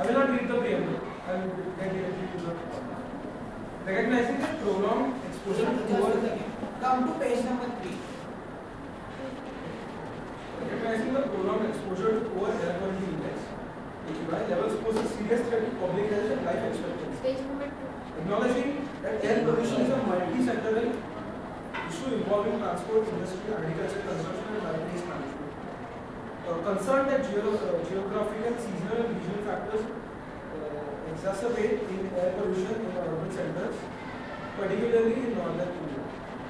I will not read the preamble. I will get directly to the point. Recognizing that prolonged exposure to poor. Come to page number 3. Recognizing the prolonged exposure to poor air quality index (AQI) levels pose a serious threat to public health and life expectancy. Page number 2. Acknowledging that air pollution is a multi-sectoral issue involving transport, industry, agriculture, construction, and land waste management. Concerned that geographic and seasonal and regional factors exacerbate in air pollution in urban centers, particularly in northern India.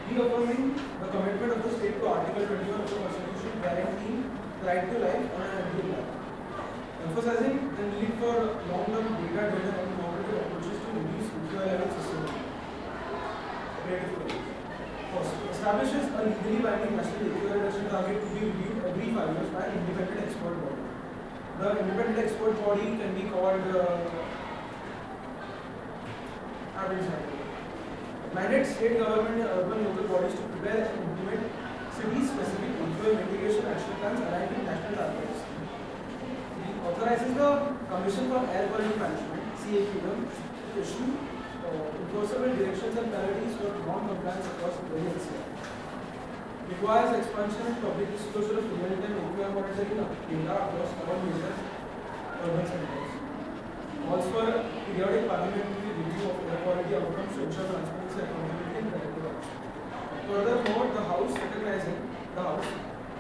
Reaffirming the commitment of the state to Article 21 of the Constitution guaranteeing right to life and an healthy life. Emphasizing the need for long-term data-driven and cooperative approaches to reduce AQI levels sustainably. Establishes a legally binding national AQI reduction target to be reviewed every 5 years by an independent expert body. The independent expert body can be called mandates state government and urban local bodies to prepare and implement city-specific AQI mitigation action plans aligned with national targets. It authorizes the Commission for Air Quality Management (CAQM) to issue enforceable directions and penalties for non-compliance across various sectors. Requires expansion and public disclosure of real-time AQI monitoring data across all major urban centers. Calls for periodic parliamentary review of air quality outcomes to ensure transparency, accountability, and corrective action. Furthermore, the House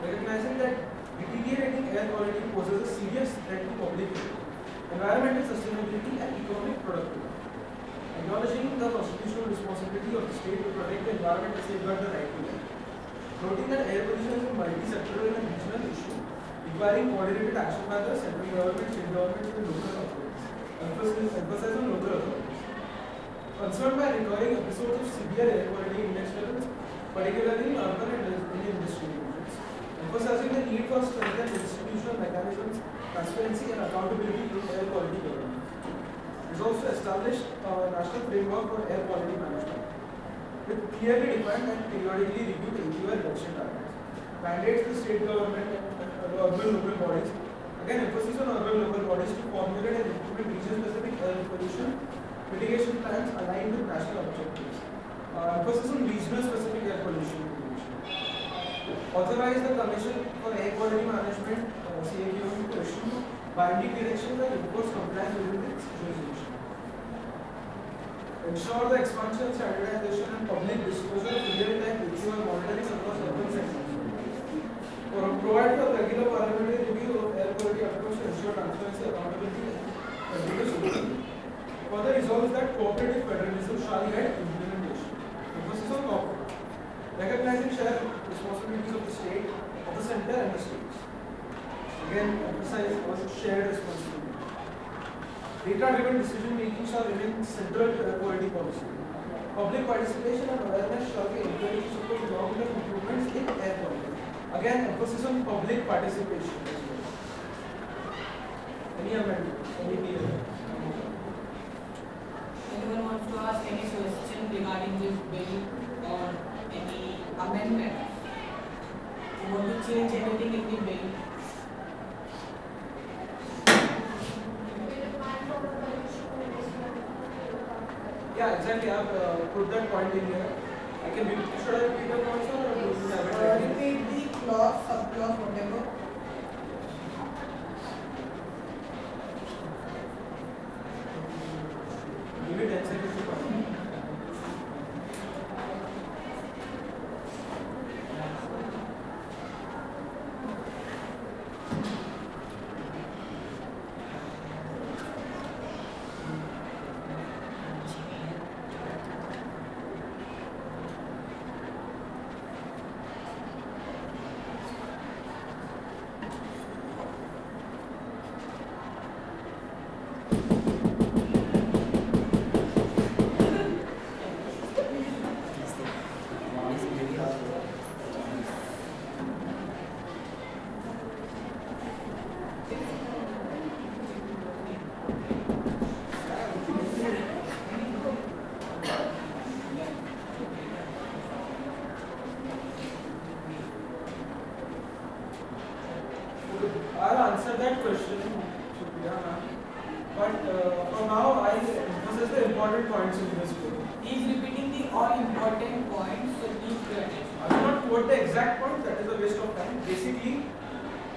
recognizing that deteriorating air quality poses a serious threat to public health, environmental sustainability, and economic productivity. Acknowledging the constitutional responsibility of the state to protect the environment and safeguard the right to life. Noting that air pollution is a multi-sectoral and regional issue requiring coordinated action by the central government, state government, and local authorities. Emphasis on local authorities. Concerned by recurring episodes of severe air quality index levels, particularly in urban and industrial regions. Emphasizing the need for strengthened institutional mechanisms, transparency, and accountability in air quality governance. Resolves to establish a national framework for air quality management with clearly defined and periodically reviewed AQI reduction targets. Mandates the state government and urban local bodies. Again, emphasis on urban local bodies to formulate and implement region-specific air pollution mitigation plans aligned with national objectives. Emphasis on regional-specific air pollution mitigation. Authorize the Commission for Air Quality Management (CAQM) to issue binding directions and enforce compliance within its jurisdiction. Ensure the expansion, standardization, and public disclosure of real-time AQI monitoring across urban sectors. Provide for regular parliamentary review of air quality outcomes to ensure transparency, accountability, and continuous scrutiny. Further resolves that cooperative federalism shall guide implementation. Emphasis on cooperation. Recognizing shared responsibilities of the state, of the center, and the states. Again, emphasize on shared responsibility. Data-driven decision making shall remain central to air quality policy. Public participation and awareness shall be encouraged to support long-term improvements in air quality. Again, emphasis on public participation as well. Any amendments? Any Anyone wants to ask any question regarding this bill or any amendment? You want to change anything in the bill? Yeah, exactly. I have put that point in here. I can repeat. Should I repeat the points or do you have it? Repeat the clause, subclause, whatever. Give me 10 seconds to complete. but for now I emphasize the important points in this book. He is repeating the all important points, so please pay attention. I will not quote the exact point, that is a waste of time. Basically,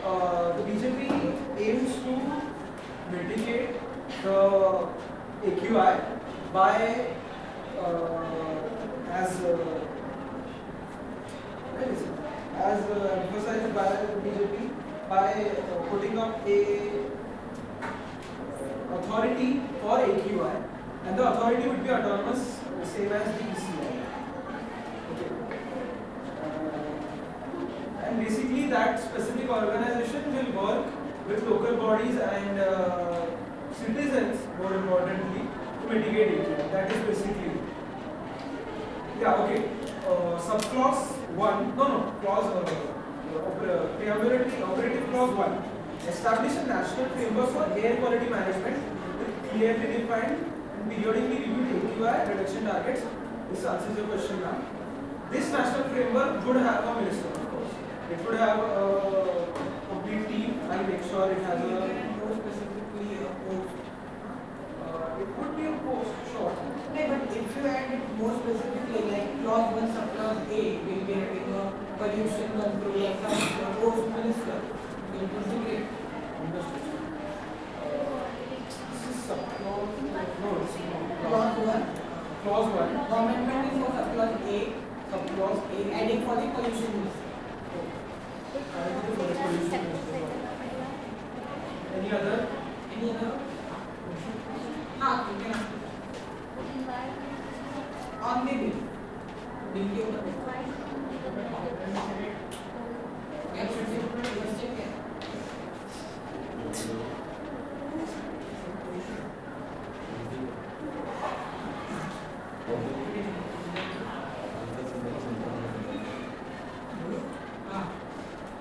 the BJP aims to mitigate the AQI by, as emphasized by the BJP, by putting up a authority for AQI, and the authority would be autonomous, same as the ECI. Okay. And basically that specific organization will work with local bodies and citizens, more importantly, to mitigate AQI. That is basically it. Yeah, okay. Subclause 1, operative clause 1. Establish a national framework for air quality management with clearly defined and periodically reviewed AQI reduction targets. This answers your question now. This national framework would have a minister, of course. It would have a complete team. I make sure it has a. More specifically a post. It could be a post, sure. No, but if you add it more specifically, like clause 1 subclause A will be having a pollution control or some post minister. It will be great. Understood. This is subclause. No, it's not. Clause 1. Clause 1. The amendment is for subclause A, Subclause A. adding for the pollution minister. Any other? Any other? हाँ, you can ask. On the bill. Bill के ऊपर. क्या question क्या?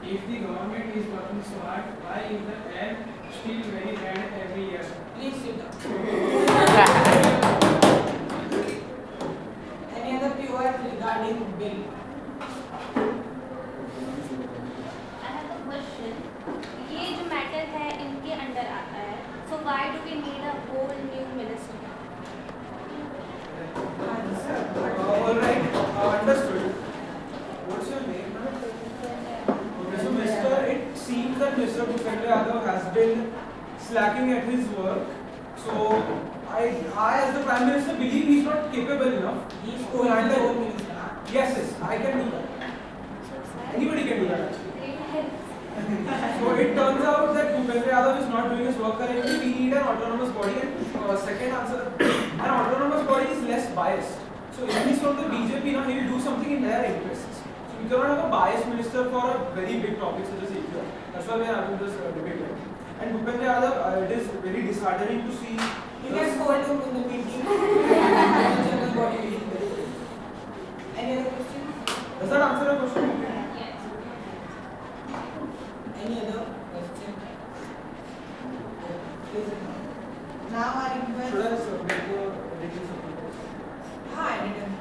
If the government is working so hard, why is the air still very bad every year? Please sit down. Any other POF regarding bill? I have a question. ये जो matter है इनके under आता है. So why do we need a whole new ministry? Alright, understood. What's your name? Okay, so it seems that Mr. Bhupendra Yadav has been slacking at his work. So I as the Prime Minister believe he's not capable enough. He is to handle the it. home minister. Yes, I can do that. Anybody can do that actually. So it turns out that Bhupendra Yadav is not doing his work correctly. We need an autonomous body. And second answer, an autonomous body is less biased. So if he's from the BJP, now he will do something in their interests. So we cannot have a biased minister for a very big topic such as AQI. That's why we are having this debate. And Bhupendra Yadav, it is very disheartening to see. You can scold him in the meeting. General body meeting. Any other questions? Does that answer your question? Yes. Any other question? Please. Now I request. Should I submit the editing supplement? Hi, editor.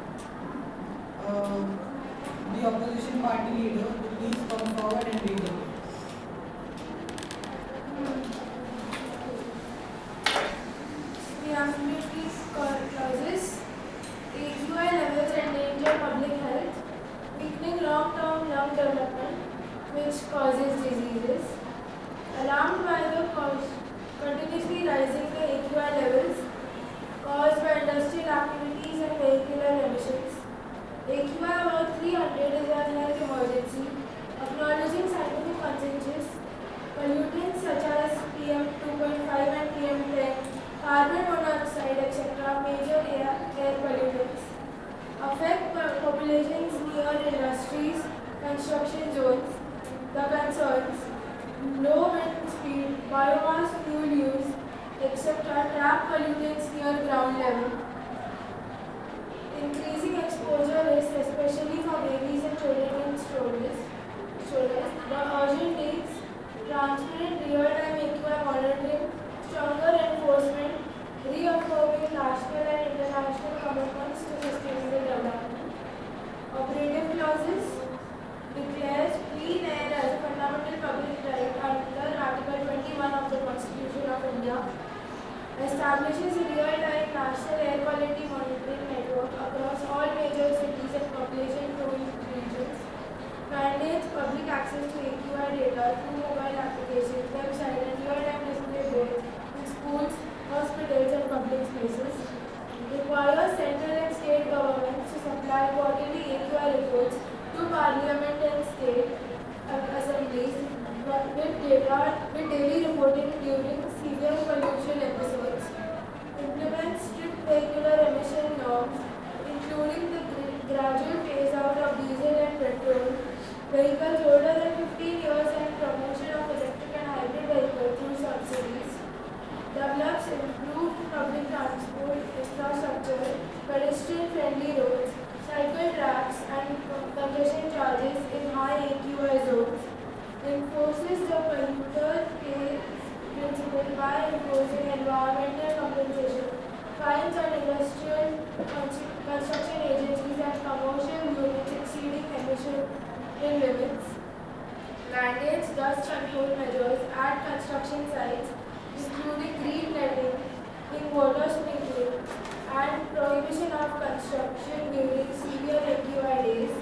The opposition party leader to please come forward and read the bill. The ambiguity clauses, AQI levels endanger public health, weakening long-term lung development, which causes diseases. Alarmed by the continuously rising the AQI levels caused by industrial activities and vehicular emissions, AQI about 300 is a health emergency, acknowledging scientific consensus. Pollutants such as PM2.5 and PM10, carbon monoxide, etc., major air pollutants, affect populations near industries, construction zones. The concerns: low wind speed, biomass fuel use, etc., trap pollutants near ground level. Increasing exposure risk, especially for babies and children in strollers. The urgent needs: transparent real-time AQI monitoring, stronger enforcement, reaffirming national and international commitments to sustainable development. Operative clauses: declares clean air as a fundamental public right under Article 21 of the Constitution of India. establishes a real-time national air quality monitoring network across all major cities and population-prone regions, mandates public access to AQI data through mobile applications, website, and real-time display boards in schools, hospitals, and public spaces, requires central and state governments to supply quarterly AQI reports to parliament and state assemblies with daily reporting during severe pollution episodes, implements strict vehicular emission norms, including the gradual phase out of diesel and petrol vehicles older than 15 years and promotion of electric and hybrid vehicles through subsidies, develops improved public transport infrastructure, pedestrian-friendly roads, cycle tracks, and congestion charges in high AQI zones, enforces the polluter pays principle by enforcing environmental compensation, fines on industrial construction agencies and commercial units exceeding emission limits, mandates dust control measures at construction sites, including green netting, in water sprinkling, and prohibition of construction during severe AQI days,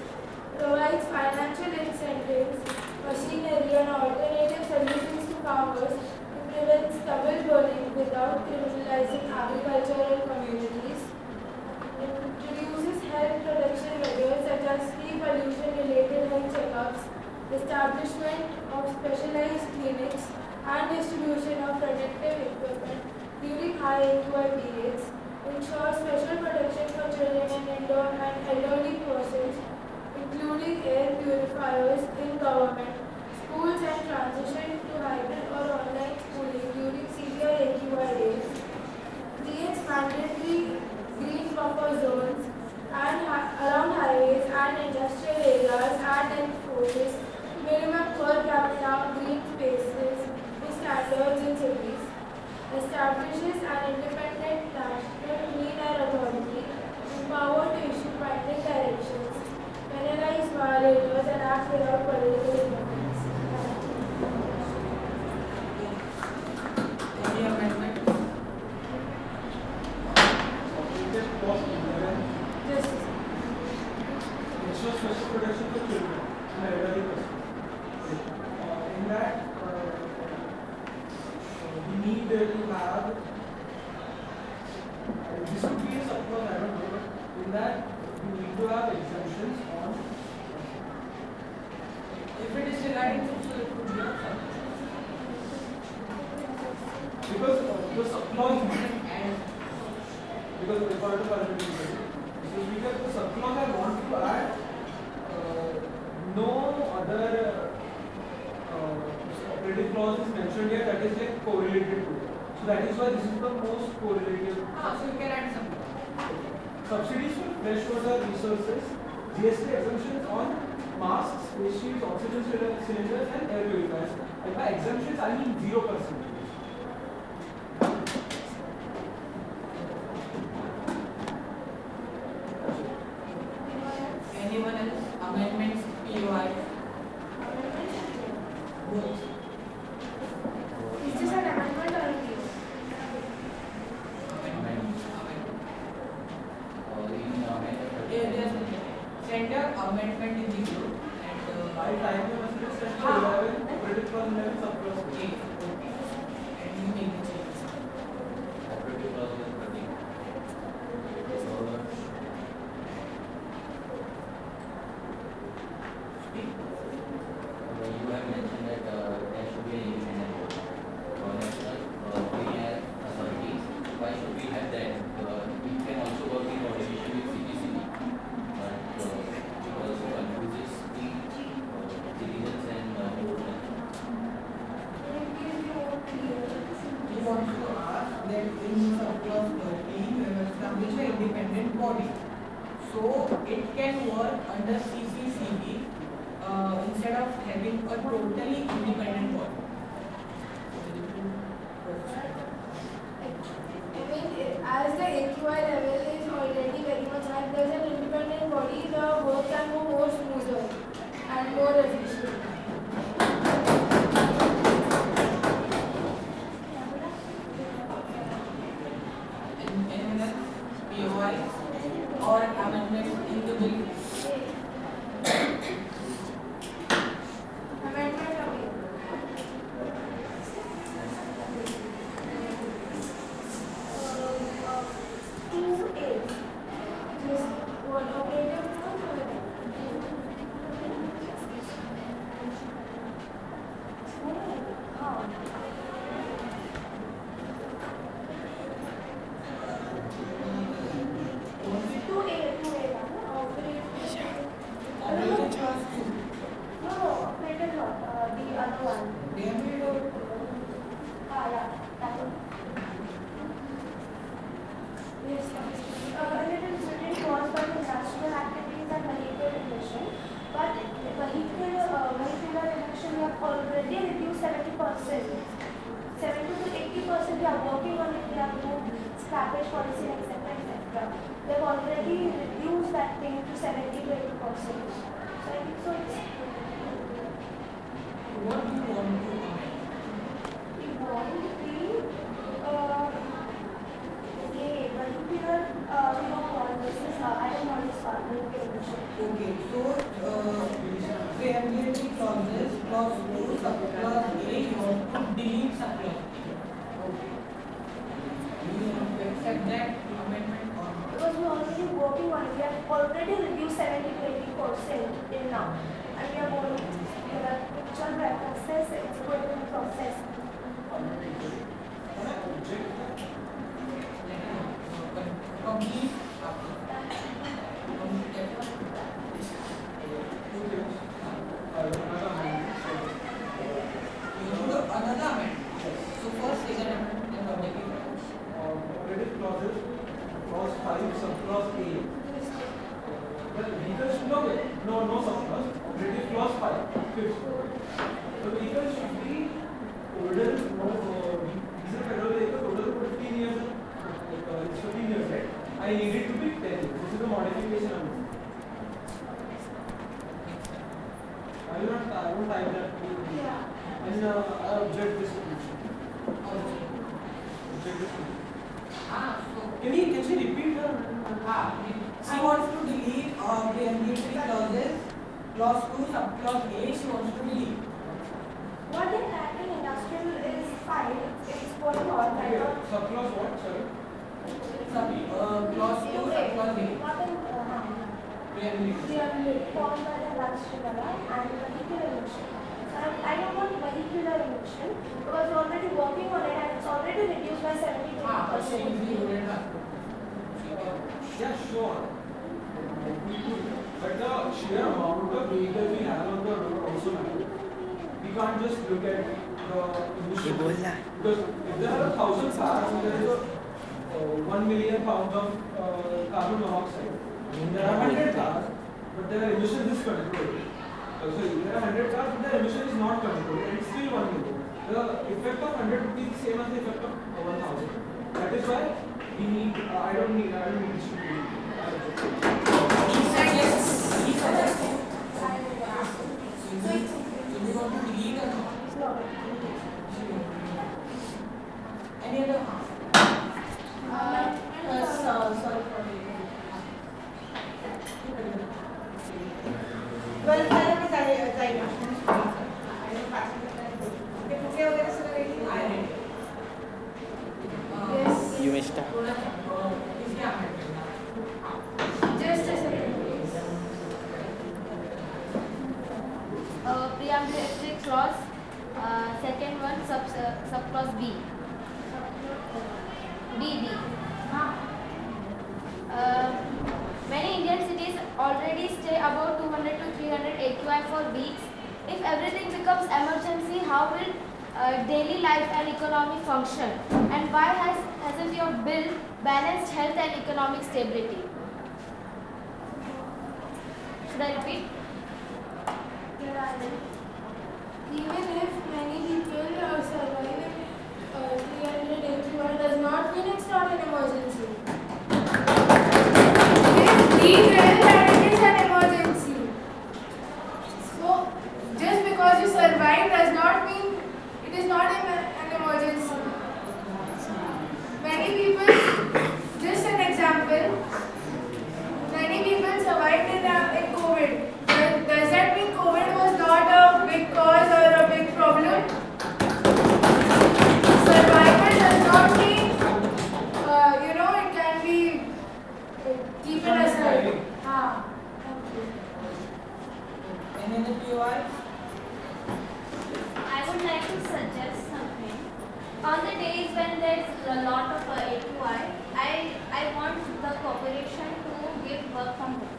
provides financial incentives, machinery, and alternative solutions to farmers to prevent stubble burning without criminalizing agricultural communities, introduces health protection measures such as free pollution-related health checkups, establishment of specialized clinics, and distribution of protective equipment during high AQI periods, ensures special protection for children and elderly persons, including air purifiers in government, schools, and transition to hybrid or online schooling during severe AQI days, creates mandatory green buffer zones and around highways and industrial areas and enforces minimum per capita green spaces standards in cities, establishes an independent national clean air authority, empowered to issue binding directions, penalize violators, and act without political interference. Any amendment? Populated cost inherent Just ensure special protection for children and elderly persons. In that, we need to have, this could be a subclause, I don't know, but in that, we need to have exemptions on. If it is regarding to it could be a Because the subclause, and because the part of parliament is very. So we get the subclause, I want to add no other operative clause is mentioned here that is like correlated to it. So that is why this is the most correlated. so you can add something. Subsidies for freshwater resources, GST exemptions on masks, face shields, oxygen cylinders, and air purifiers. And by exemptions, I mean 0%. Anyone else? Amendments, POI, both. is this an amendment or a PO? Center amendment in the group and By time you must be set to 11, operative clause 11, subclause 8. and you make the changes. Speak. You have mentioned that there should be an independent board for national clean air authorities. Why should we have that? We can also work in coordination with CPCB, but it also confuses the citizens and voters. Can you please be more clear? We want to ask that in subclause 13 we will establish an independent body. So it can work under CCCB instead of having a totally independent body. I mean, as the AQI level is already very much high, there's an independent body, the work can go more smoother and more efficient. enhancements, POIs, or amendments in the bill? Amendment again. 2A. Just one operative note. Operative clause 2. No, operative not, the other one. Preamble. Yeah, that one. Yes, it is written caused by the industrial activities and vehicle emission, but vehicular emission we have already reduced 70%. 70 to 80% we are working on it, we have moved scrappage policy, etc. etc. We have already reduced that thing to 70 to 80%. So I think so it's What do you want to amend? we want the vehicular we don't want this is I don't want this part vehicle emission. Okay, so preambulatory clauses, clause 2, subclause A, you want to delete subclause A. Okay. Do you want to accept that amendment or not? Because we are already working on it. We have already reduced 70 to 80% till now. And we are going to the actual process, it's going to be process. Complete. Another amendment. So first is an amendment, then objective. Operative clauses, clause 5, subclause A. The vehicles should not no subclause. Operative clause 5, fifth. The vehicles should be older, these are federal vehicles older than 15 years, it's 15 years, right? I need it to be 10 years. This is the modification. I won't type that. Yeah. And I object this solution. Object this solution. So Can she repeat her? she wants to delete preambulatory clauses, clause 2, subclause A, she wants to delete. What they had in industrial is fine. It's going on. Okay, subclause what, sorry? Clause 2, subclause A. Not in Preambulatory. we are formed by the industrial and vehicular emission. So I don't want vehicular emission because we're already working on it and it's already reduced by 70 to 80%. Yeah, sure. But the sheer amount of vehicles we have on the road also matters. We can't just look at the emission. Because if there are 1,000 cars and there is 1 million pounds of carbon monoxide, there are 100 cars, but their emission is controlled. So there are 100 cars, but their emission is not controlled, and it's still 1 million. The effect of 100 would be the same as the effect of 1,000. That is why we need. I don't need this to be. He said yes. He said yes. So you want to delete or not? Any other? Sorry for the. Yes. You may start. Just a second. Preambulatory clause, second one, subclause B. B. Many Indian cities already stay about 200 to 300 AQI for weeks. If everything becomes emergency, how will daily life and economy function? And why hasn't your bill balanced health and economic stability? Should I repeat? Even if many people survive in 300 AQI does not mean it's not an emergency. We feel that it is an emergency. So, just because you survive does not mean it is not an emergency. Many people of AQI, I want the corporation to give work from home.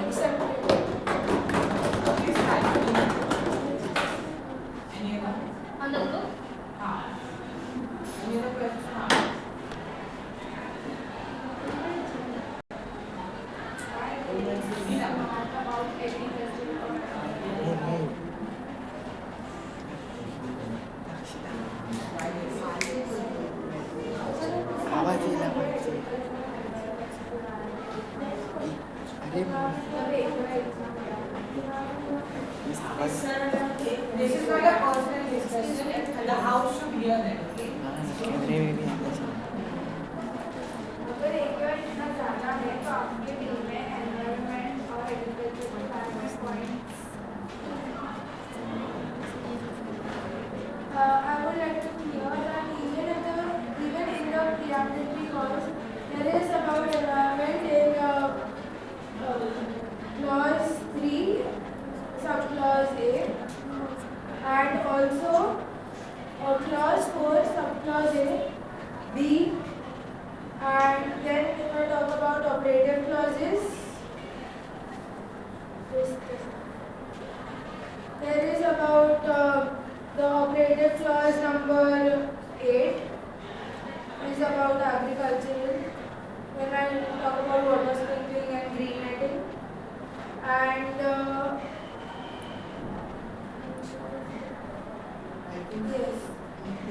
Accepted. Please type. Any other? On the group, Any other questions? about agriculture. आवाज येला पाहिजे अरे आवाज This is not a personal discussion, and the house should hear that, okay? कैमरे में भी आना चाहिए अगर AQI इतना ज़्यादा है तो आपके टीम में एनवायरनमेंट और एग्रीकल्चर के बारे में points I would like to clear that even in the preambulatory clause, there is about environment in clause 3, subclause A, and also clause 4, subclause A, B, and then if I talk about operative clauses, there is about the operative clause number 8 is about agricultural. When I talk about water sprinkling and green netting, and yes,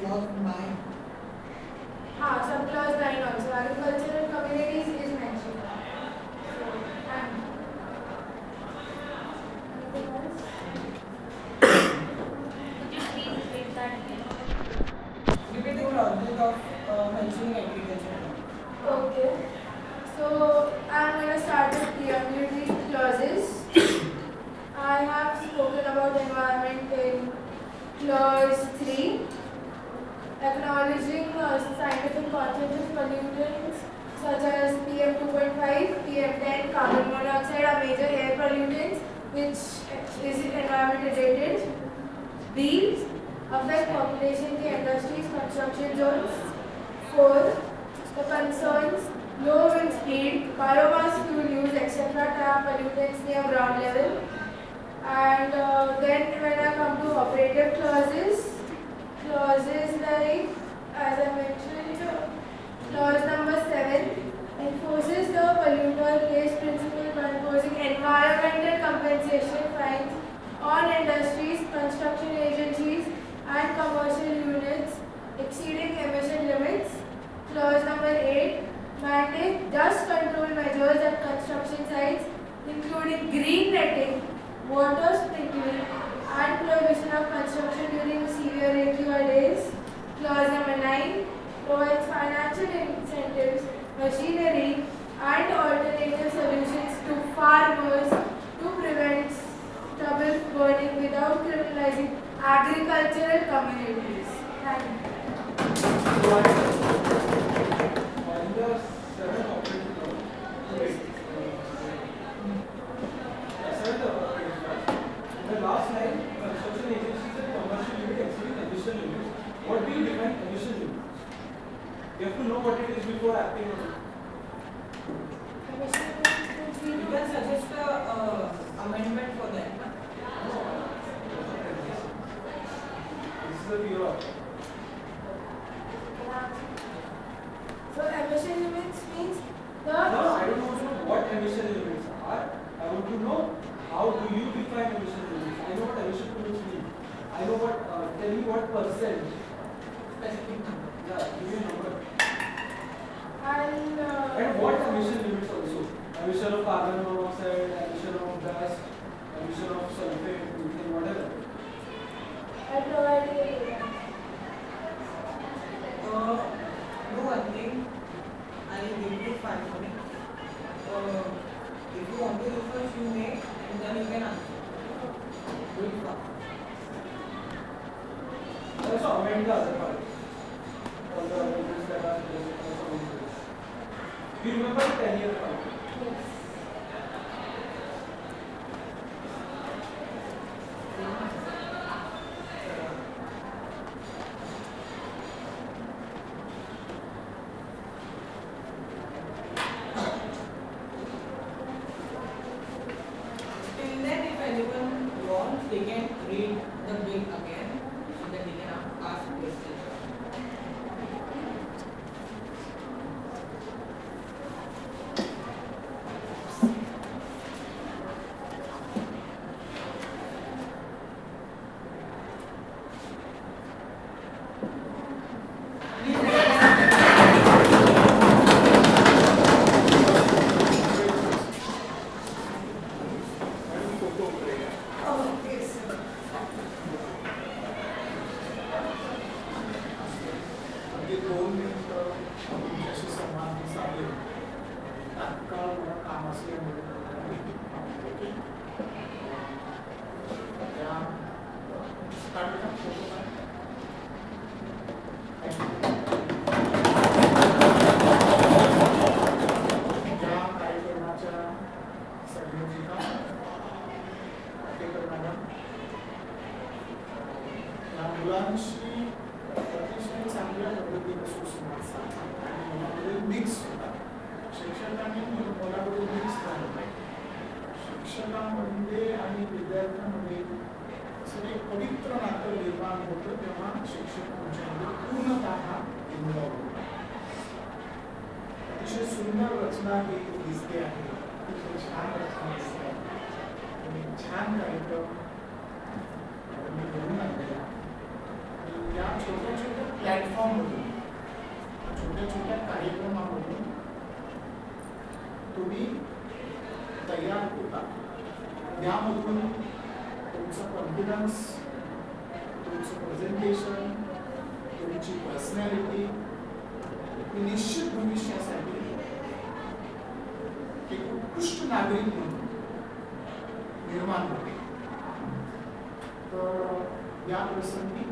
Clause 9. subclause 9 also agricultural communities is mentioned. So, and anything else? Could you please repeat that again? Repeat the logic of mentioning agriculture. Okay. So I'm going to start with preambulatory clauses. I have spoken about environment in clause 3, acknowledging scientific content of pollutants such as PM 2.5, PM 10, carbon monoxide are major air pollutants which is environment related. These affect population in industries, construction zones. 4. The concerns low wind speed, biomass fuel use, etc. trap pollutants near ground level. And then when I come to operative clauses like, as I mentioned, clause number 7 enforces the polluter pays principle by imposing environmental compensation fines on industries, construction agencies and commercial units exceeding emission limits. Clause number 8 mandate dust control measures at construction sites including green netting, water sprinkling and prohibition of construction during severe AQI days. Clause number 9 provides financial incentives, machinery and alternative solutions to farmers to prevent stubble burning without criminalizing agricultural communities. Thank you. On the 7 operating clause, seventh operating clause, in the last line, construction agencies and commercial unit exceeding emission limits. What do you define emission limits? You have to know what it is before acting on it. You can suggest a amendment for that. This is the theory. So emission limits means the No, I don't want to know what emission limits are. I want to know how do you define emission limits. I know what emission limits mean. I know what, tell me what percent. Specific number. Yeah, give me a number. and And what emission limits also? Emission of carbon monoxide, emission of dust, emission of sulfate, methane, whatever. I provided Do one thing. I will give you 5 minutes. If you want to do first, you may, and then you can answer. Do it fast. Let's amend the other part. All the limits that are there. You remember the 10-year part? 2 मिनिटं तुमच्याशी संवाद साधेल. तात्काळ मला काम असल्यामुळे okay. त्या काढूया photo काढ. त्या कार्यक्रमाच्या संयोजिका टेकर मॅडम या मुलांशी अतिशय चांगल्या पद्धतीने सुसंवाद साधतात आणि मुलांमध्ये मिक्स होतात. शिक्षकांनी मुलांमध्ये मिक्स झालं पाहिजे. शिक्षकांमध्ये आणि विद्यार्थ्यांमध्ये असं एक पवित्र नातं निर्माण होतं तेव्हा शिक्षक तुमच्यामध्ये पूर्णतः इन्व्हॉल्व होतात. अतिशय सुंदर रचना ही दिसते आहे. अतिशय छान रचना दिसते आहे आणि छान कार्यक्रम तुम्ही घडवून आणलेला. या छोट्या छोट्या प्लॅटफॉर्ममधून छोट्या छोट्या कार्यक्रमामधून तुम्ही तयार होता. यामधून तुमचं कॉन्फिडन्स, तुमचं प्रेझेंटेशन, तुमची पर्सनॅलिटी निश्चित भविष्यासाठी एक उत्कृष्ट नागरिक म्हणून निर्माण होते. तर या प्रसंगी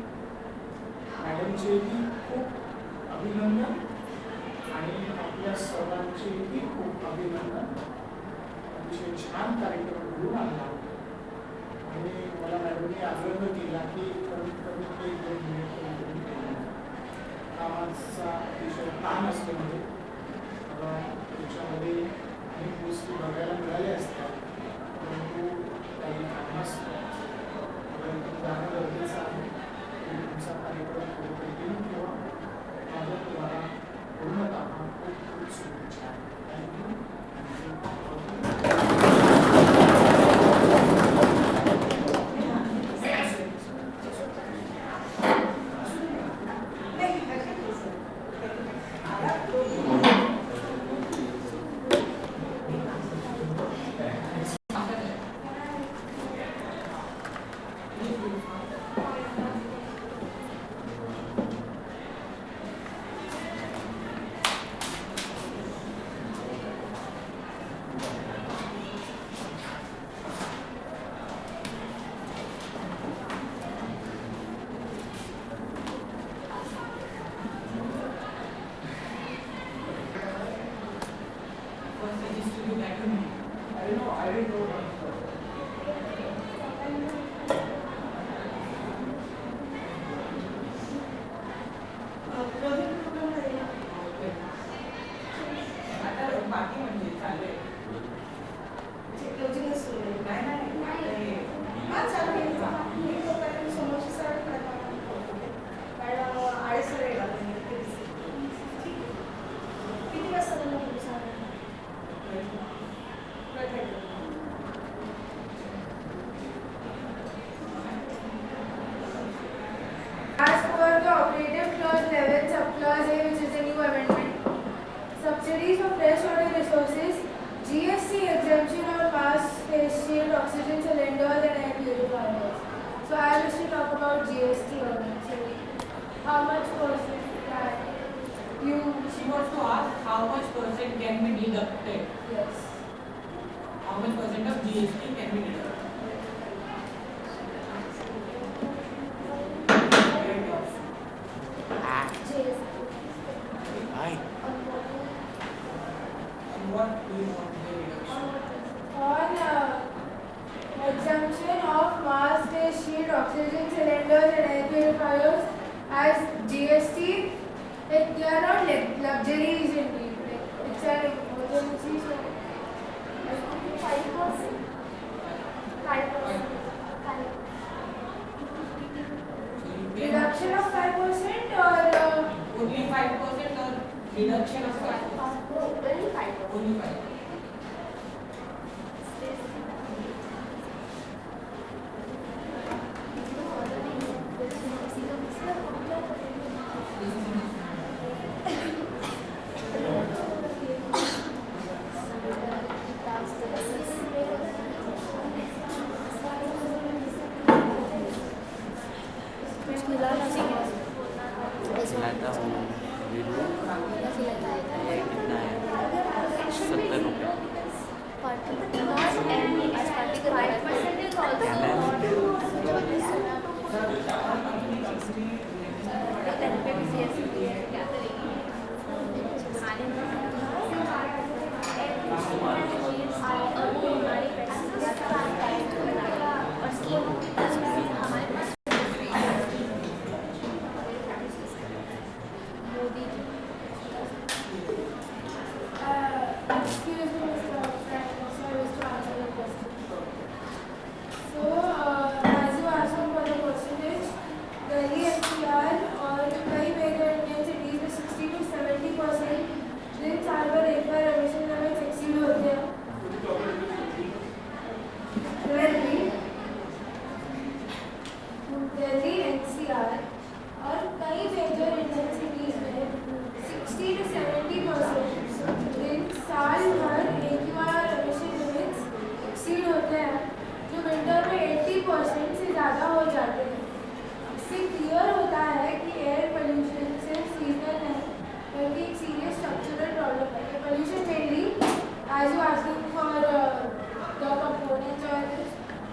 मॅडमचेही खूप अभिनंदन आणि आपल्या सर्वांचेही खूप अभिनंदन. अतिशय छान कार्यक्रम घडून आणला आणि मला मॅडमने आग्रह केला की कमीत कमी 1-2 मिनिट कामाचा अतिशय ताण असल्यामुळे मला त्याच्यामध्ये अनेक गोष्टी बघायला मिळाल्या असतात, परंतु काही कामास जाणं गरजेचं आहे. तुमचा कार्यक्रम कुठेतरी येईल किंवा माझं तुम्हाला पूर्णतः खूप खूप शुभेच्छा. Thank you. As per the operative clause 11 subclause A, which is a new amendment, subsidies for freshwater resources, GST exemption on mass face shield, oxygen cylinders and air purifiers. So I wish to talk about GST only. So how much percent that you? She wants to ask how much percent can be deducted. Yes. How much percent of GST can be deducted? Hi. And what do you want the reduction? On exemption of mask, face shield, oxygen cylinders and air purifiers as GST, like they are not like luxuries indeed. Like it's an emergency, so I think 5%. 5%. Reduction of 5% or Only 5% or reduction of 5%? Only 5%. Only 5%. Silata. No, because not every is particular. 5% is also not. Excuse me, Mr. Frank, so I wish to answer your question. So, as you asked me for the percentage, Delhi NCR और कई major Indian cities में 60 to 70% दिन साल भर एक बार emission limits exceed होते हैं. Delhi NCR और कई major Indian cities में 60 to 70% दिन साल भर AQI emission limits exceed होते हैं, जो विंटर में 80% से ज़्यादा हो जाते हैं. इससे क्लियर होता है कि एयर पोल्यूशन सिर्फ सीजनल नहीं बल्कि एक सीरियस स्ट्रक्चरल प्रॉब्लम है. Pollution mainly as you asking for the components और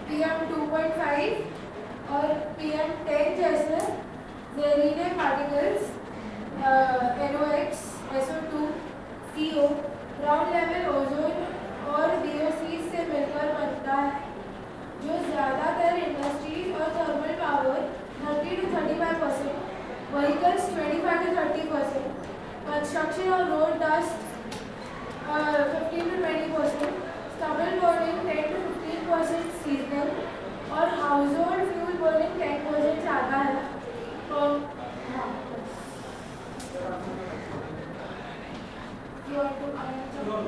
PM 2.5 और PM 10 जैसे जहरीले particles, NOx, SO2, CO, ground level ozone और DOCs से मिलकर बनता है, जो ज़्यादातर इंडस्ट्रीज और thermal power 30 to 35%, vehicles 25 to 30%, construction और road dust 15 to 20%, stubble burning 10 to 15% seasonal और household fuel burning 10% आता है. You want to answer?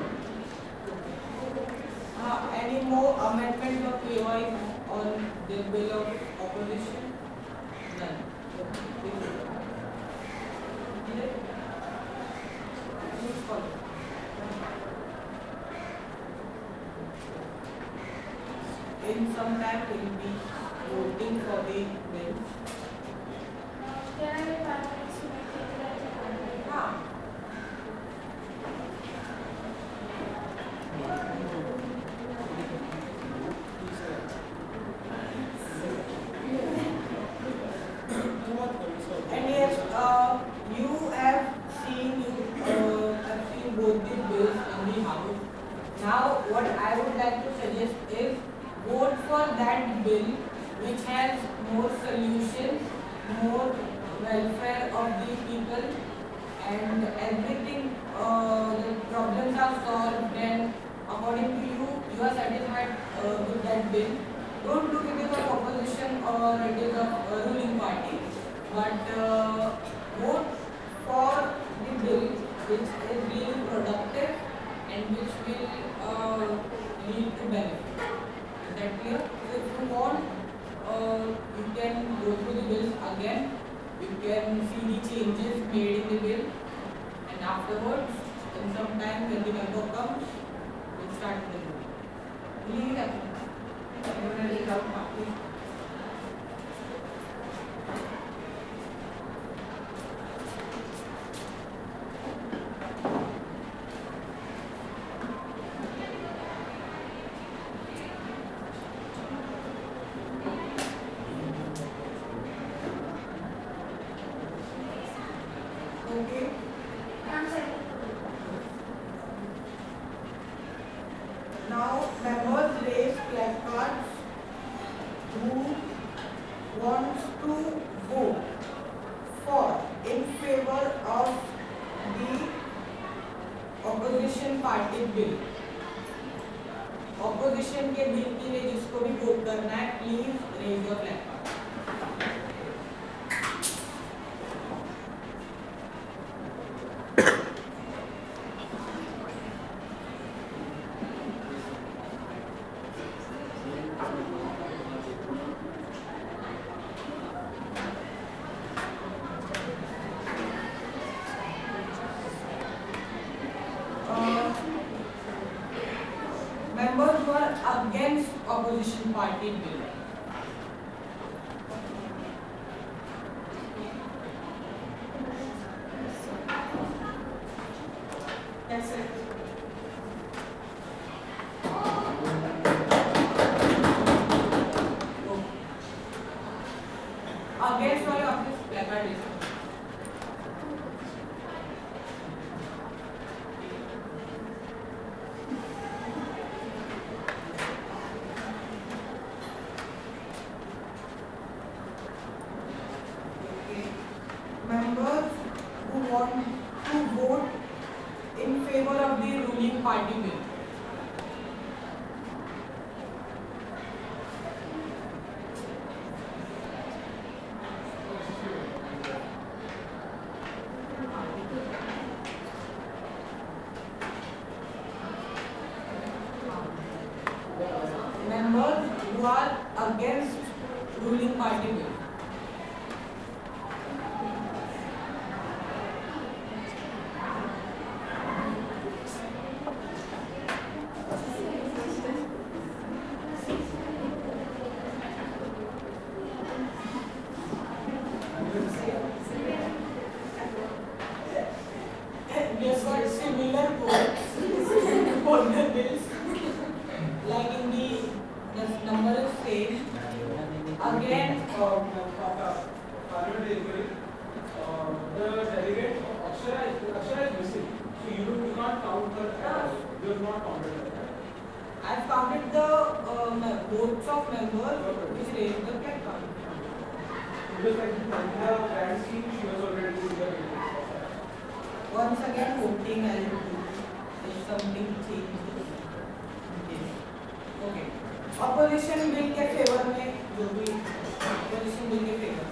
Any more amendment of POI on the bill of opposition? None. Please follow. In some time we will be voting for the bill. Can I have 5 minutes to make it? हाँ. And yes, you have seen both the bills in the house. Now, what I would like to suggest is vote for that bill which has more solutions, more welfare of the people, and everything. The problems are solved. Then, according to you, you are satisfied with that bill. Don't look it as opposition or it is a ruling party, but vote for the bill which is really productive and which will lead to benefit. Is that clear? So if you want, you can go through the bills again. You can see the changes made in the bill, and afterwards, in some time when the member comes, we'll start the bill. Will you have everyone read out please? Okay. I'm sorry. Now, members raise placards who wants to vote for, in favor of the opposition party bill. Opposition के bill के लिए जिसको भी vote करना है, please raise your placard. Members who are against opposition party bill. That's it. want to vote in favor of the ruling party bill? Members who are against ruling party bill. We have got similar votes for the bills, like in the number is same. Again, parliamentary inquiry, the delegate Akshara is missing. So you do not count her as you have not counted her. I've counted the votes of members which raised the flag count. Because like in the grand scheme, she was already in the meeting. Once again, voting I will do. If something changes. Okay. Opposition bill के favour में जो भी opposition bill के favour.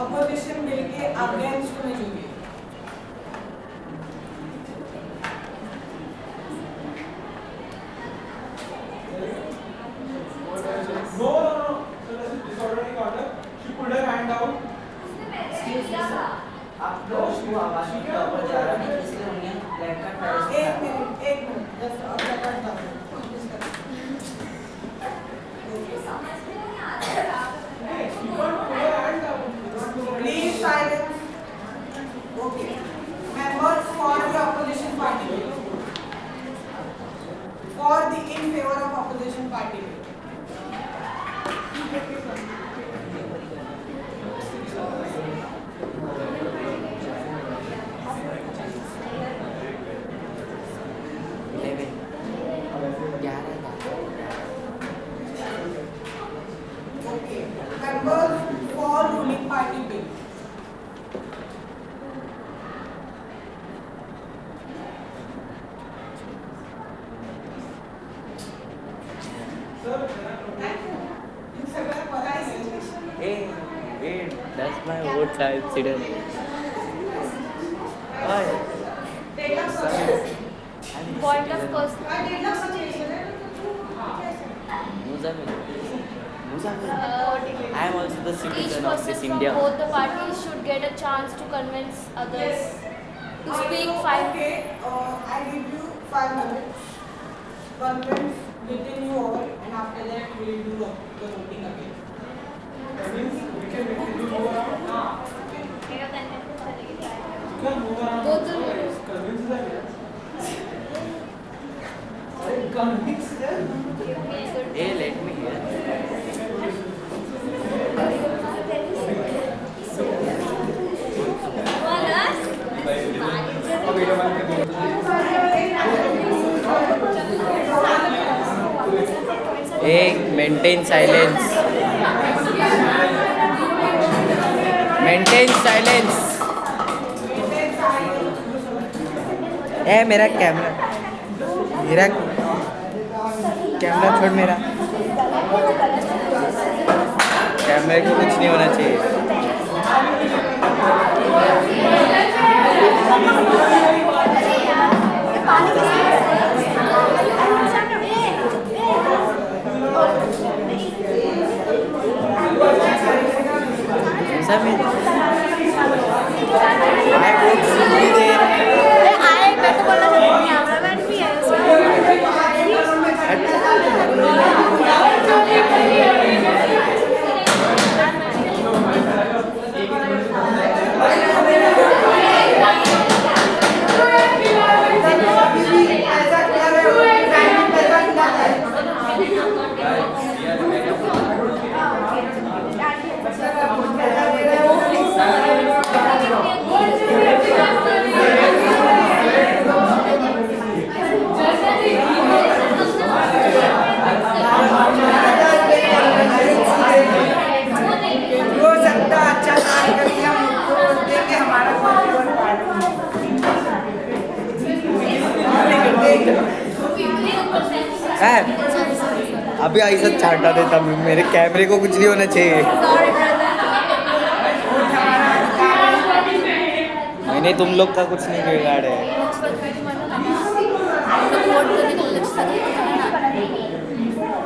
Opposition bill के against में जो भी. No. So this is disorderly conduct. She put her hand down. आप लोग को आवाज के ऊपर जा रहे हैं इसलिए उन्हें ब्लैक कार्ड टाइप एक मिनट जस्ट अगला कार्ड डालो. She can't put her hand down. Please silence. Okay. Members for the opposition party. For the in favor of opposition party. Okay. Members for ruling party bill. Hey, wait, that's my vote incident. Point of person. I am also the Each citizen of person this from India. both the parties should get a chance to convince others to speak fine. Okay, I give you 5 minutes. Convince within you all, and after that we will do the voting again. That means we can move around. You can move around. Both the leaders. Convince them. Convince them. Hey, let me hear. Hey, maintain silence. Maintain silence. ए मेरा camera छोड़ मेरा कैमरे को कुछ नहीं होना चाहिए ऐसा में I would simply there अभी ऐसा छाटा देता मैं, मेरे कैमरे को कुछ नहीं होना चाहिए। मैंने तुम लोग का कुछ नहीं बिगाड़ा है।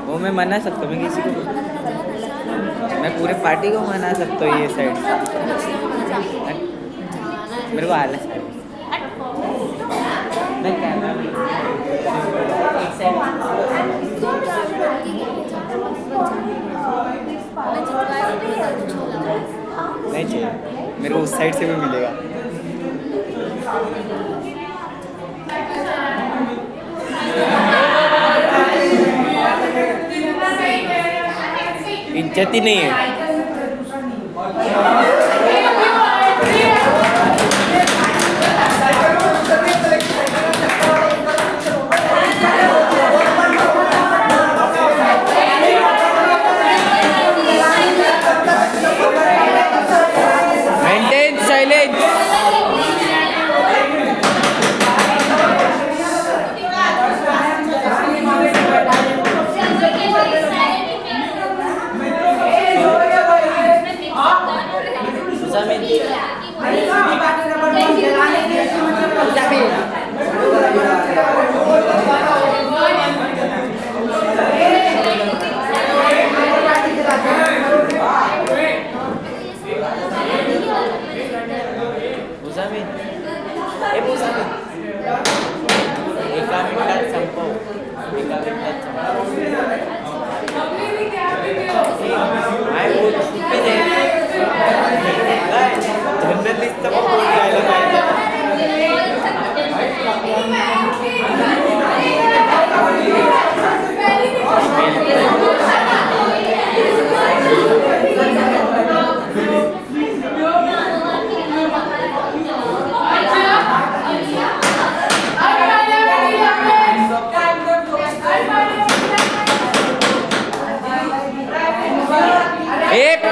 वो मैं मना सकता हूँ, मैं किसी को, मैं पूरे पार्टी को मना सकता हूँ ये साइड। मेरे को आलस है। मैं कैमरा नहीं चाहिए, मेरे को उस साइड से भी मिलेगा। इज्जत ही नहीं है। Maintain silence.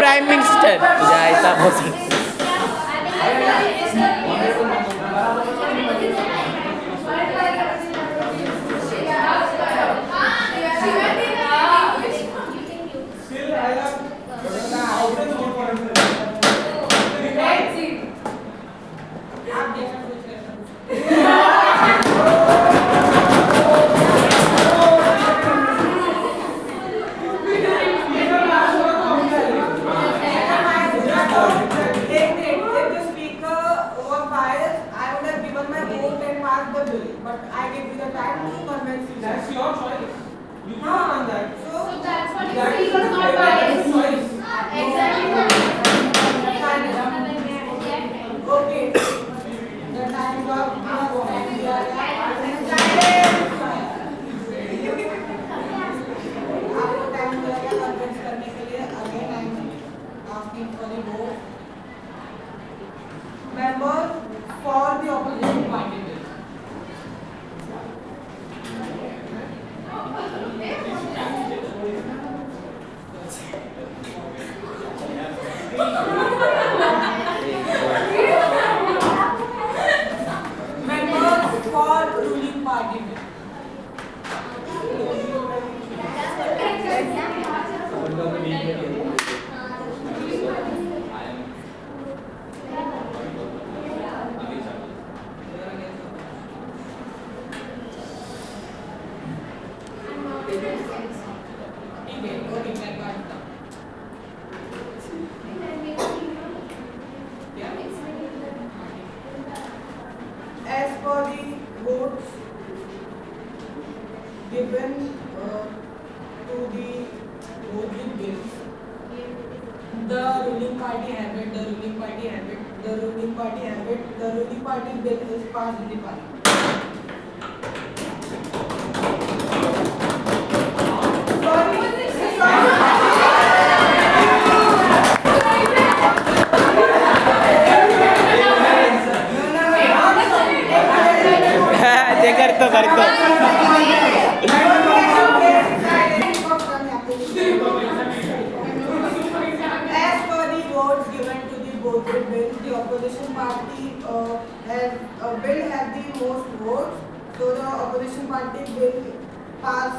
प्राइम मिनिस्टर तुझे ऐसा बोल। Members for the opposition party bill. Members for ruling party bill. As for the votes given to the voting bills, the ruling party have it, the ruling party have it, the ruling party have it, the ruling party bill is passed in the parliament. करतो As per the votes given to the voted bill, the opposition party will have the most votes, so the opposition party will pass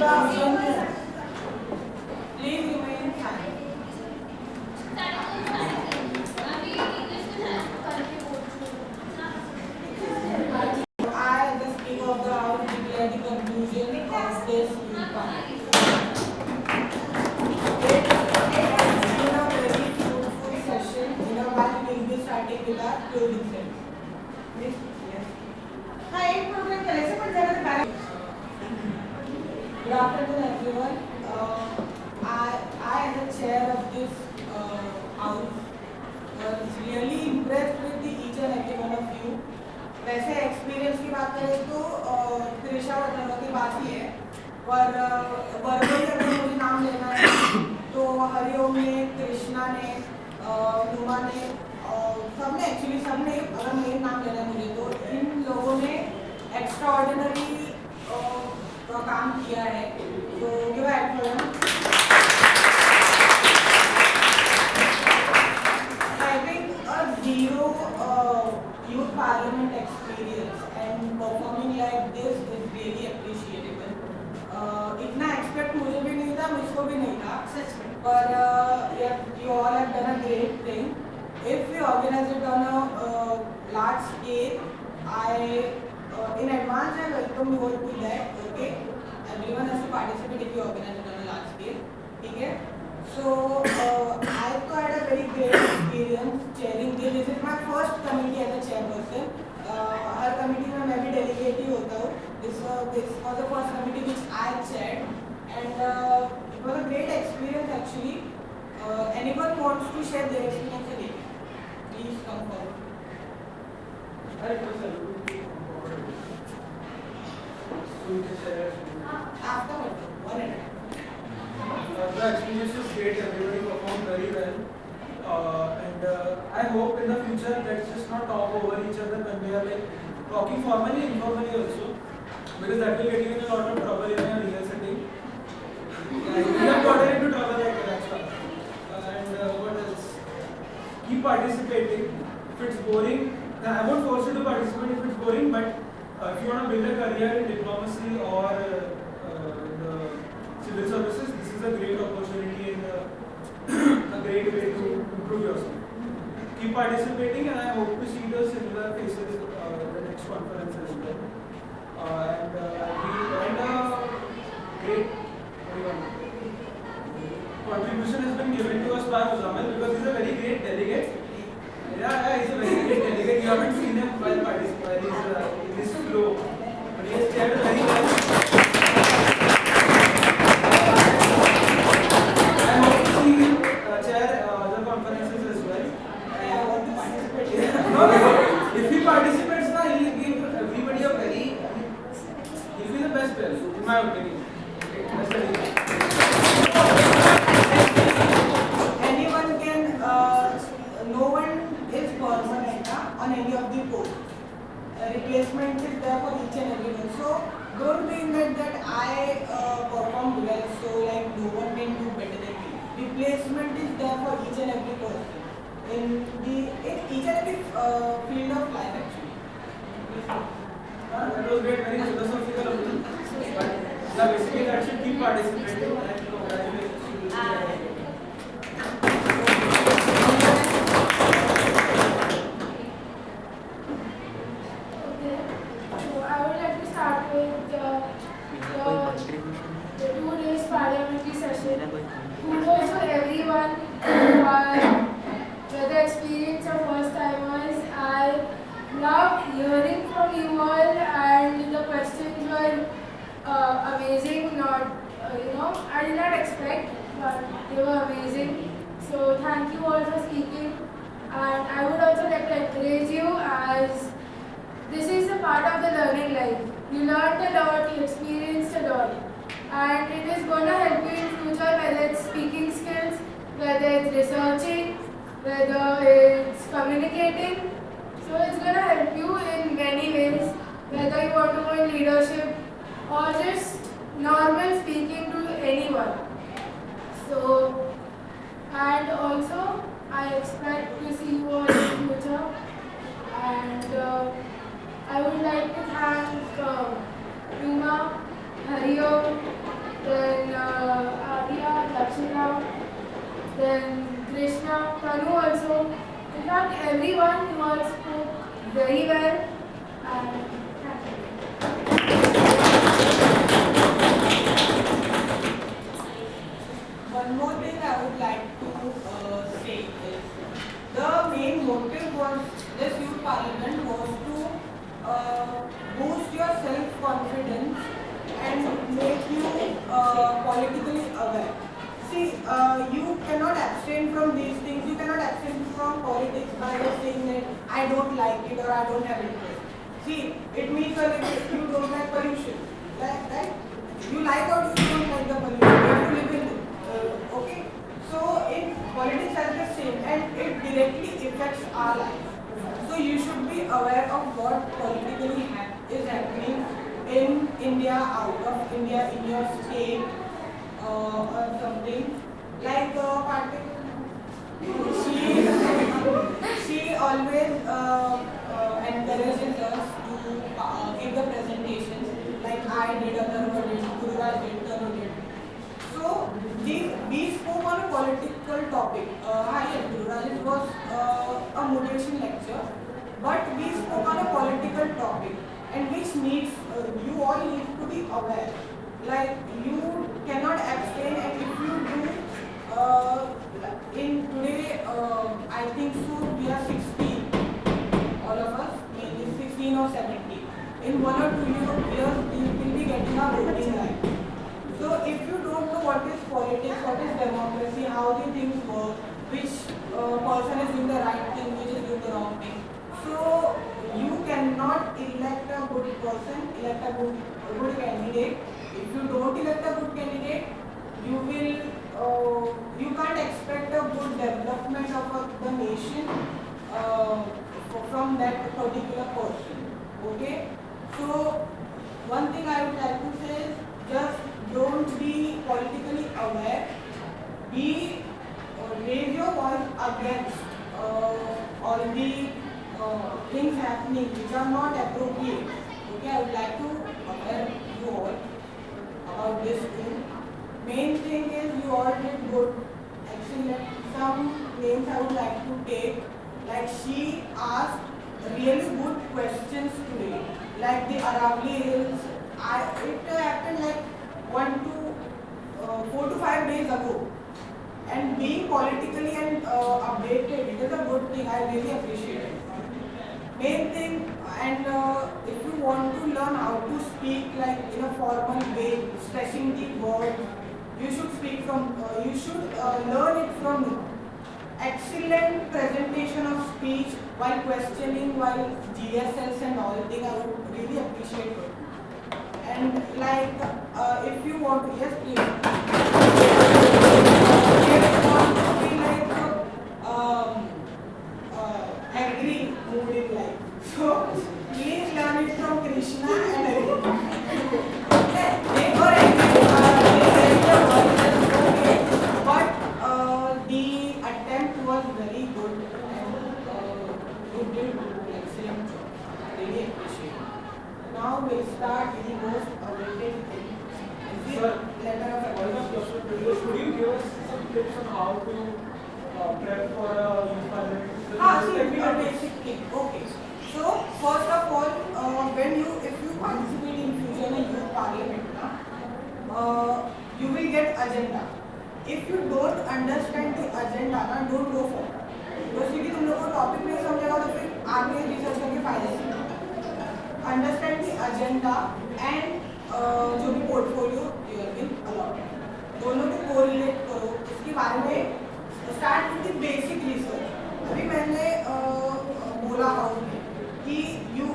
Please remain silent. I, the Speaker of the House, declare the conclusion of this youth party. It has been a very fruitful session. In a while, we will be starting with our closing session. Please, yes. हाँ एक programme करायचं पण जरा ते बारा. Good afternoon, everyone. I, as the chair of this house, was really impressed with each and every one of you. वैसे experience की बात करें तो त्रिशा और धनो की बात ही है, पर वर्बली अगर मुझे नाम लेना है तो हरिओम ने, कृष्णा ने, नुमा ने, सबने एक्चुअली सबने, अगर मेन नाम लेना है मुझे तो इन लोगों ने एक्स्ट्रा ऑर्डिनरी काम किया है, तो give a hand for them. Having a zero youth parliament experience and performing like this is really appreciable. इतना expect मुझे भी नहीं था, मुझको भी नहीं था, पर you all have done a great thing. If we organize it on a large scale, in advance I welcome you all to that. Okay, everyone has to participate if you organize it on a large scale. Okay. So I had a very great experience chairing this. This is my first committee as a chairperson. Her committee में मैं भी delegate ही होता हूँ. This was the first committee which I chaired, and it was a great experience actually. Anyone wants to share their experience today? Please come forward. Afterwards, one at a time. The experience is great, everybody performed very well. And I hope in the future let's just not talk over each other when we are like talking formally, informally also, because that will get you in a lot of trouble in your real setting. We have gotten into trouble like that stuff. And what else? Keep participating. If it's boring, then I won't force you to participate if it's boring, but if you want to build a career in diplomacy or the civil services, this is a great opportunity and a great way to improve yourself. Keep participating, and I hope to see the similar faces the next conference as well. And a great contribution has been given to us by Muzammil because he's a very great delegate. Yeah, he's a very great delegate. You haven't seen him while participating in this flow, but he has chaired very well. If he participates, he will give everybody a very, he will be the best player, in my opinion. Anyone can, no one is permanent on any of the posts. Replacement is there for each and everyone. So don't think that I performed well, so like no one can do better than me. Replacement is there for each and every person. In each and every field of life actually. That was great, very philosophical of you. But yeah, basically that should keep participating and congratulations to you. So I would like to start with the 2 days parliamentary session. Kudos to everyone who are the experience of first timers. I loved hearing from you all, and the questions were amazing. Not I did not expect, but they were amazing. So thank you all for speaking. And I would also like to encourage you, as this is a part of the learning life. You learned a lot, you experienced a lot, and it is going to help you in future, whether it's speaking skills, whether it's researching, whether it's communicating. So it's going to help you in many ways, whether you want to go in leadership or just normal speaking to anyone. So, and also I expect to see you all in the future, and I would like to thank Ruma, Hariom, Krishna, Tanu also. In fact, everyone was spoke very well. And thank you. One more thing I would like to say is the main motive was this youth parliament was to boost your self-confidence and make you politically aware. See, you cannot abstain from these things. You cannot abstain from politics by just saying that I don't like it or I don't have interest. See, it means that you don't like pollution, right? You like or you don't like the pollution. You have to live in it. Okay, so in politics are the same and it directly affects our life. So you should be aware of what politically is happening in India, out of India, in your state or something. Like she always encourages us to give the presentations like I did, Atharva did, Gururaj did, Tanu did. So we spoke on a political topic. Hi, Gururaj, it was a motivation lecture, but we spoke on a political topic, and which needs you all need to be aware. Like you cannot abstain, and if you do, in today, I think so we are 16, all of us, maybe 16 or 17. In 1 or 2 years, we will be getting our voting right. So if you don't know what is politics, what is democracy, how the things work, which person is doing the right thing, which is doing the wrong thing, so you cannot elect a good person, elect a good candidate. If you don't elect a good candidate, you can't expect a good development of the nation from that particular person. Okay, so one thing I would like to say is just don't be politically aware. Raise your voice against all the things happening which are not appropriate. Okay, I would like to aware you all about this too. Main thing is you all did good. Excellent. Some names I would like to take. Like she asked really good questions today. Like the Aravali Hills. It happened like 4 to 5 days ago. And being politically and updated, it is a good thing. I really appreciate it. Main thing, and if you want to learn how to speak like in a formal way, stressing the word, you should speak from. You should learn it from me. Excellent presentation of speech while questioning, while GSLs and all thing. I would really appreciate it. And like, if you want to, yes, please. If you want to be like agree mood in life. So please learn it from Krishna and agree. They were angry, but the attempt was very good and you did excellent job. Really appreciate it. Now we'll start with the most awaited thing. Sir, Letter of apology. Could you give us some tips on how to prep for a youth parliament? Basic thing. Okay. So first of all, if you participate in future in a youth parliament, you will get agenda. If you don't understand the agenda, don't go for it. Because यदि तुम लोगों को topic नहीं समझेगा तो फिर आगे research करके फायदा नहीं। Understand the agenda and जो भी portfolio you have been allotted. दोनों को कोरिलेट करो, इसके बारे में start with the basic research. अभी मैंने बोला कि you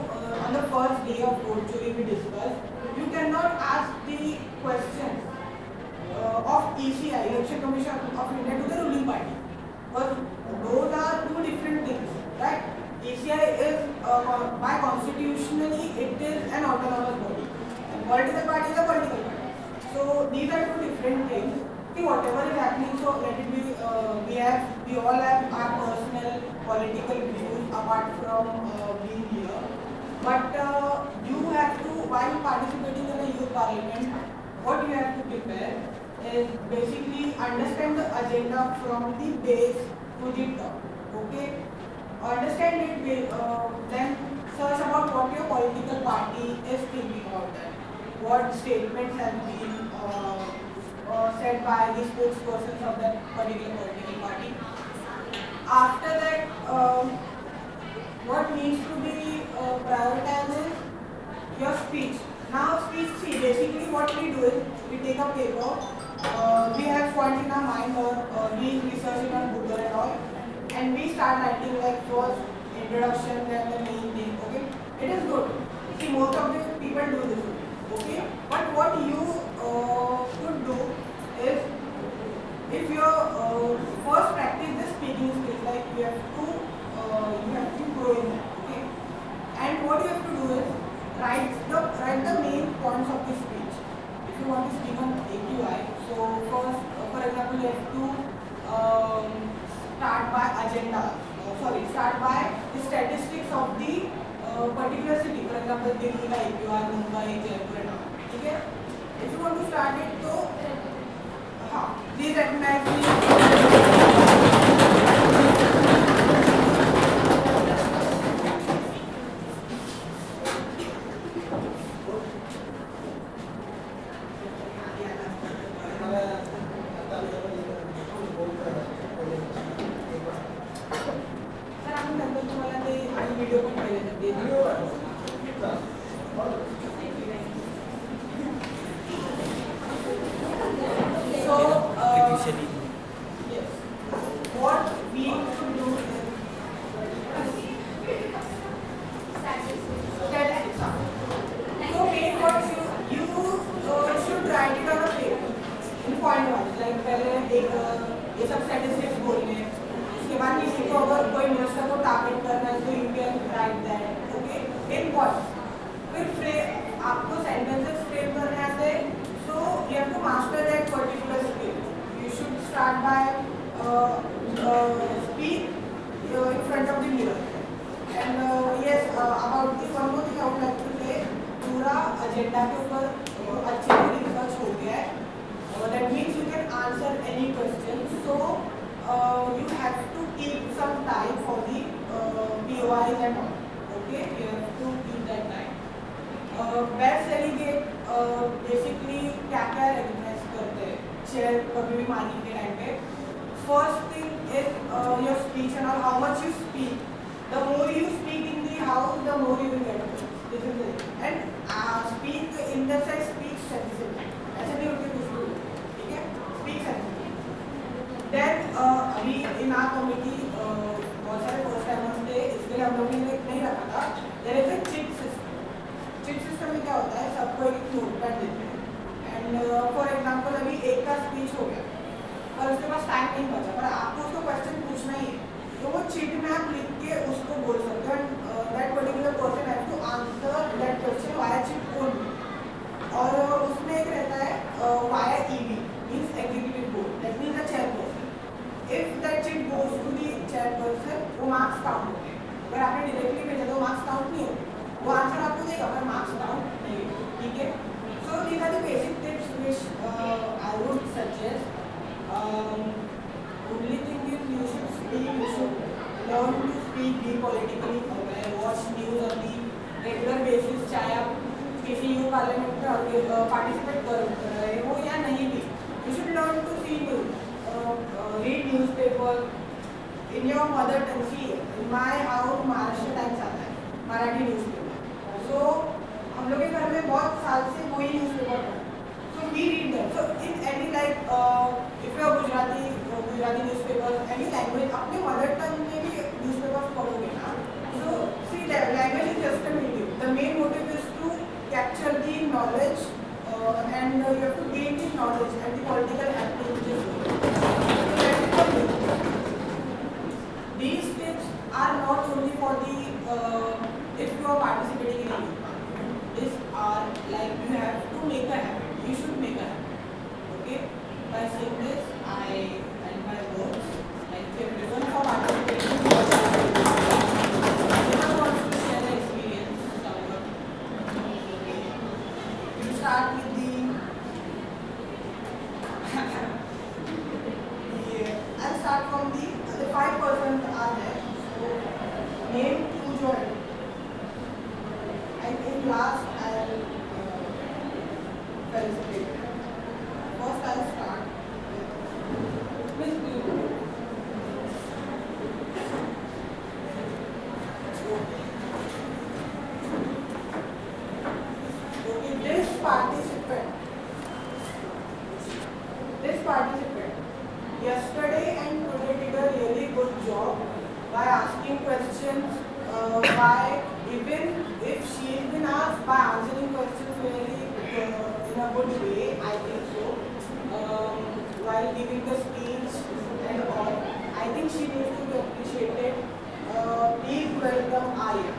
on the first day of virtually we discussed, you cannot ask the questions of ECI, Election Commission of India, to the ruling party. But those are two different things, right? ECI is by constitutionally it is an autonomous body. And political party is a political party. So these are two different things. See, whatever is happening, so let it be. We all have our personal political views apart from being here. But you have to, while participating in a youth parliament, what you have to prepare. is basically understand the agenda from the base to the top. Okay, understand it. Then search about what your political party is thinking about that. What statements have been said by the spokespersons of that particular political party. After that, what needs to be prioritized is your speech. Now speech, see, basically what we do is we take a paper, we have points in our mind or we research it on Google and all, and we start writing like first introduction, then the main thing. Okay, it is good. See, most of the people do this. Okay, but what you could do is, if you first practice the speaking skills, like you have to grow in that. Okay, and what you have to do is write the main points of the speech. If you want to speak on AQI, so first, for example, you have to start by the statistics of the particular city. For example, Delhi का AQI, Mumbai, Jaipur and all. Okay, if you want to start it, so please recognize the video पण So, yes, what we should do is statistics. So, main what you should write it on a paper in point one. Like पहले एक ये सब statistics बोलने हैं. उसके बाद किसी को अगर कोई मिनिस्टर को टारगेट करना है तो you can write that. Okay, in what? फिर आपको sentences frame करने आते हैं. So you have to master that particular skill. You should start by speak in front of the mirror. And yes, about this one more thing I would like to say. पूरा agenda के ऊपर अच्छे से research हो गया है. That means you can answer any question. So you have to keep some time for the POIs and all. Okay, you have to keep that time. Best delegate basically क्या क्या recognise करते हैं chair कभी भी marking के time पे. First thing is your speech and how much you speak. The more you speak in the house the more you will get. This is it. And speak in the sense speak sensitive. ऐसे नहीं होती कुछ. ठीक है, speak sensitive. Then अभी in our committee बहुत सारे first timers थे, इसके लिए हम लोगों ने नहीं रखा था. There is a chit system. Chit system में क्या होता है, सबको एक नोटपैड देते हैं एंड फॉर एग्जांपल अभी एक का स्पीच हो गया और उसके पास टाइम नहीं बचा पर आपको उसको क्वेश्चन पूछना ही है, तो वो चिट में आप लिख के उसको बोल सकते हो. And that particular person have to answer that question via chit only. और उसमें एक रहता है via EB means executive board. That means the chairperson. If that chit goes to the chairperson वो मार्क्स काउंट होते हैं. अगर आपने डायरेक्टली भेजा तो मार्क्स काउंट नहीं होते. वो आंसर आपको देगा पर मार्क्स डाउन नहीं. ठीक है, so these are the basic tips which I would suggest. Only thing is you should speak, you should learn to speak, be politically aware, watch news on the regular basis. चाहे आप किसी you parliament में participate कर रहे हो या नहीं भी, you should learn to see news, read newspaper in your mother tongue. See in my house Maharashtra Times आता है, मराठी न्यूज पेपर. So हम लोग के घर में बहुत साल से वही न्यूज़पेपर पढ़ते हैं. So we read them. So in any like if you are Gujarati newspaper, any language, अपने mother tongue में भी newspapers पढ़ोगे ना. So see that language is just a medium. The main motive is to capture the knowledge and you have to gain the knowledge and the political activities. These tips are not only for the if you are participating in anything. These are like you have to make a habit. You should make a habit. Okay? By saying this, I end my words. Thank you everyone for participating. Everyone wants to share their experience. Someone. Okay. You start with the from the 5 persons are there. So name 2 join. And in last I'll felicitate. First I'll start with Miss Blue. Okay, this participant yesterday and today did a really good job by asking questions, by even if she has been asked by answering questions very in a good way, I think so, while giving the speech and all. I think she needs to be appreciated. Please welcome Aya.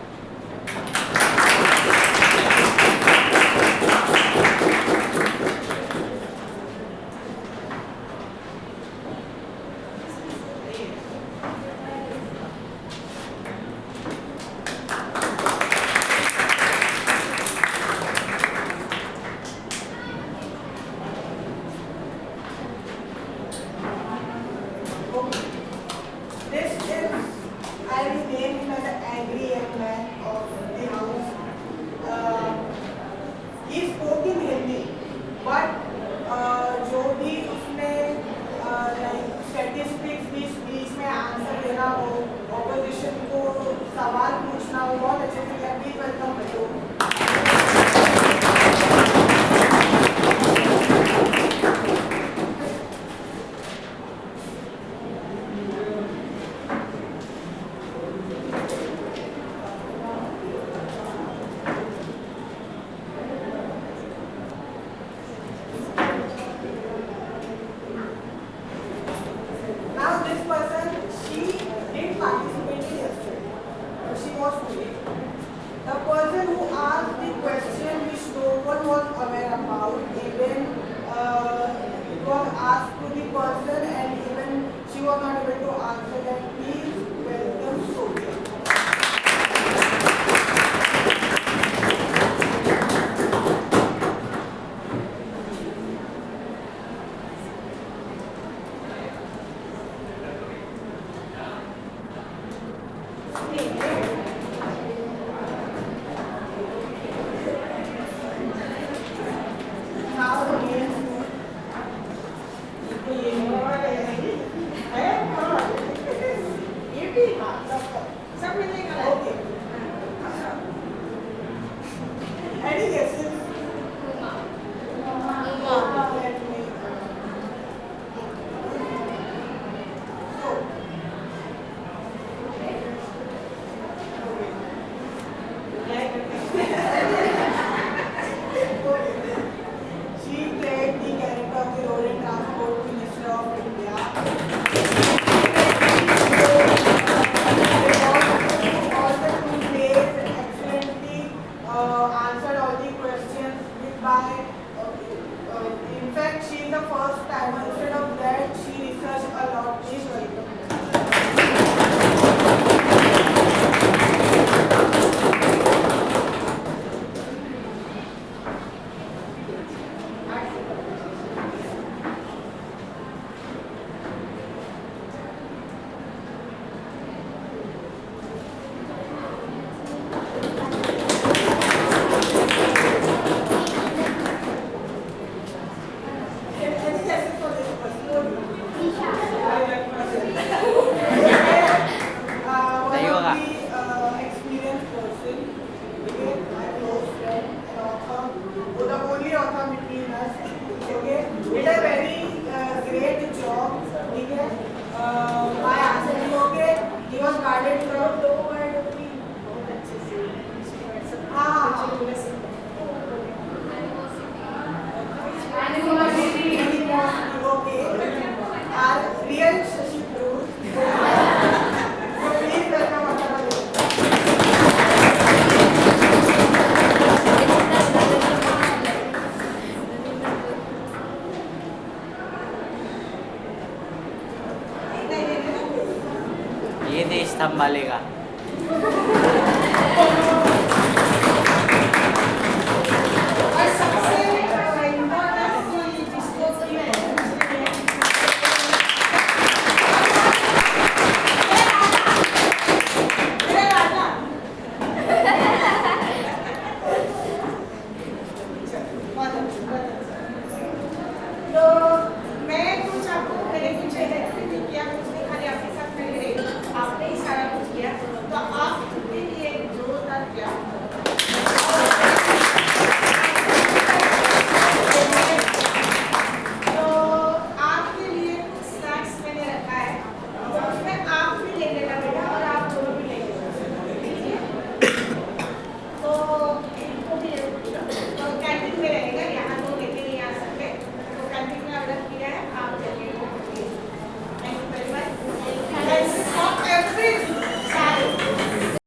This is, I will name him as an angry young man of the house. He spoke in Hindi, but जो भी उसने statistics भी speech में answer देना हो, opposition को सवाल पूछना हो, बहुत अच्छे से किया. प्लीज वेलकम बच्चों. Now this person, she did participate yesterday, but she was late. The person who asked the question which no one was aware about, even it was asked to the person and even she was not able to answer that. Please welcome Sophia. Any guesses? She played the character of the Road and Transport Minister of India. All the 2 days excellently answered all the questions by. In fact, she is the first timer. Instead of that, she researched a lot. Please welcome. Any guesses for this person? Tayo One ka. of the experienced person, again, my close friend, an author, the only author between us, okay, did a very great job, okay, by answering, okay, he was guarded from low word of the okay, our real Shashi Tharoor. So please welcome Akhara. ये देश संभालेगा.